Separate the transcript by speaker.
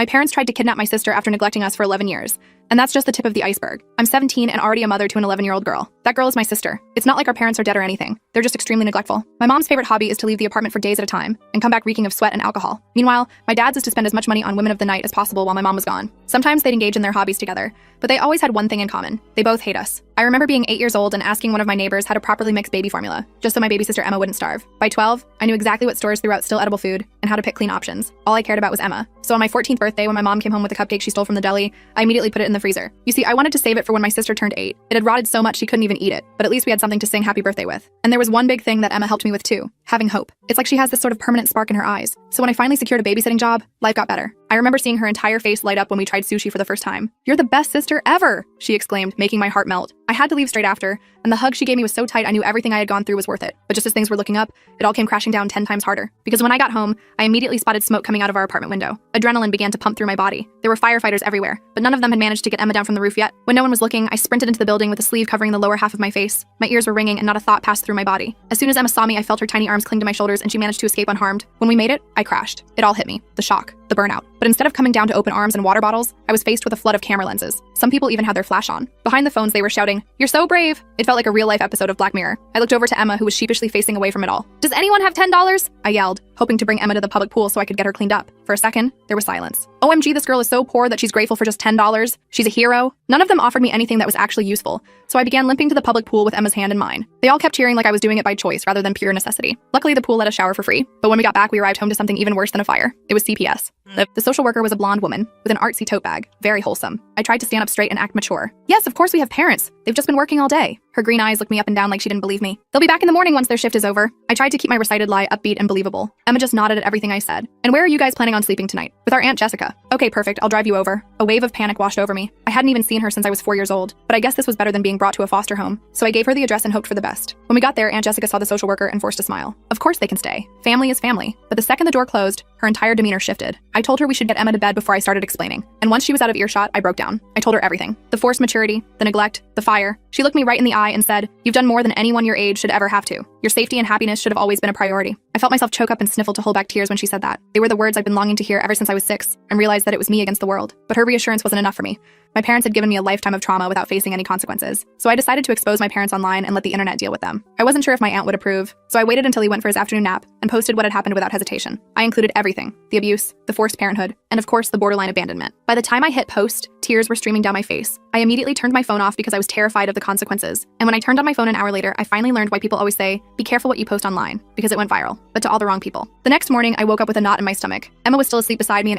Speaker 1: My parents tried to kidnap my sister after neglecting us for 11 years. And that's just the tip of the iceberg. I'm 17 and already a mother to an 11-year-old girl. That girl is my sister. It's not like our parents are dead or anything. They're just extremely neglectful. My mom's favorite hobby is to leave the apartment for days at a time and come back reeking of sweat and alcohol. Meanwhile, my dad's is to spend as much money on women of the night as possible while my mom was gone. Sometimes they'd engage in their hobbies together, but they always had one thing in common. They both hate us. I remember being 8 years old and asking one of my neighbors how to properly mix baby formula, just so my baby sister Emma wouldn't starve. By 12, I knew exactly what stores threw out still edible food and how to pick clean options. All I cared about was Emma. So on my 14th birthday, when my mom came home with a cupcake she stole from the deli, I immediately put it in the freezer. You see, I wanted to save it for when my sister turned 8. It had rotted so much she couldn't even eat it, but at least we had something to sing happy birthday with. And there was one big thing that Emma helped me with too, having hope. It's like she has this sort of permanent spark in her eyes. So when I finally secured a babysitting job, life got better. I remember seeing her entire face light up when we tried sushi for the first time. "You're the best sister ever," she exclaimed, making my heart melt. I had to leave straight after, and the hug she gave me was so tight I knew everything I had gone through was worth it. But just as things were looking up, it all came crashing down 10 times harder. Because when I got home, I immediately spotted smoke coming out of our apartment window. Adrenaline began to pump through my body. There were firefighters everywhere, but none of them had managed to get Emma down from the roof yet. When no one was looking, I sprinted into the building with a sleeve covering the lower half of my face. My ears were ringing and not a thought passed through my body. As soon as Emma saw me, I felt her tiny arms cling to my shoulders and she managed to escape unharmed. When we made it, I crashed. It all hit me. The shock. The burnout. But instead of coming down to open arms and water bottles, I was faced with a flood of camera lenses. Some people even had their flash on. Behind the phones, they were shouting, "You're so brave!" It felt like a real-life episode of Black Mirror. I looked over to Emma, who was sheepishly facing away from it all. "Does anyone have $10? I yelled, hoping to bring Emma to the public pool so I could get her cleaned up. For a second, there was silence. OMG, this girl is so poor that she's grateful for just $10. She's a hero. None of them offered me anything that was actually useful, so I began limping to the public pool with Emma's hand in mine. They all kept cheering like I was doing it by choice rather than pure necessity. Luckily, the pool let us shower for free, but when we got back, we arrived home to something even worse than a fire. It was CPS. The social worker was a blonde woman with an artsy tote bag. Very wholesome. I tried to stand up straight and act mature. "Yes, of course we have parents. They've just been working all day." Her green eyes looked me up and down like she didn't believe me. "They'll be back in the morning once their shift is over." I tried to keep my recited lie upbeat and believable. Emma just nodded at everything I said. "And where are you guys planning on sleeping tonight?" "With our Aunt Jessica." "Okay, perfect. I'll drive you over." A wave of panic washed over me. I hadn't even seen her since I was 4 years old, but I guess this was better than being brought to a foster home. So I gave her the address and hoped for the best. When we got there, Aunt Jessica saw the social worker and forced a smile. Of course they can stay. Family is family. But the second the door closed, her entire demeanor shifted. I told her we should get Emma to bed before I started explaining. And once she was out of earshot, I broke down. I told her everything. The forced maturity, the neglect, the fire. She looked me right in the eye and said, "You've done more than anyone your age should ever have to. Your safety and happiness should have always been a priority." I felt myself choke up and sniffle to hold back tears when she said that. They were the words I'd been longing to hear ever since I was 6, and realized that it was me against the world. But her reassurance wasn't enough for me. My parents had given me a lifetime of trauma without facing any consequences. So I decided to expose my parents online and let the internet deal with them. I wasn't sure if my aunt would approve, so I waited until he went for his afternoon nap and posted what had happened without hesitation. I included everything: the abuse, the forced parenthood, and of course the borderline abandonment. By the time I hit post, tears were streaming down my face. I immediately turned my phone off because I was terrified of the consequences. And when I turned on my phone an hour later, I finally learned why people always say, "Be careful what you post online," because it went viral, but to all the wrong people. The next morning, I woke up with a knot in my stomach. Emma was still asleep beside me and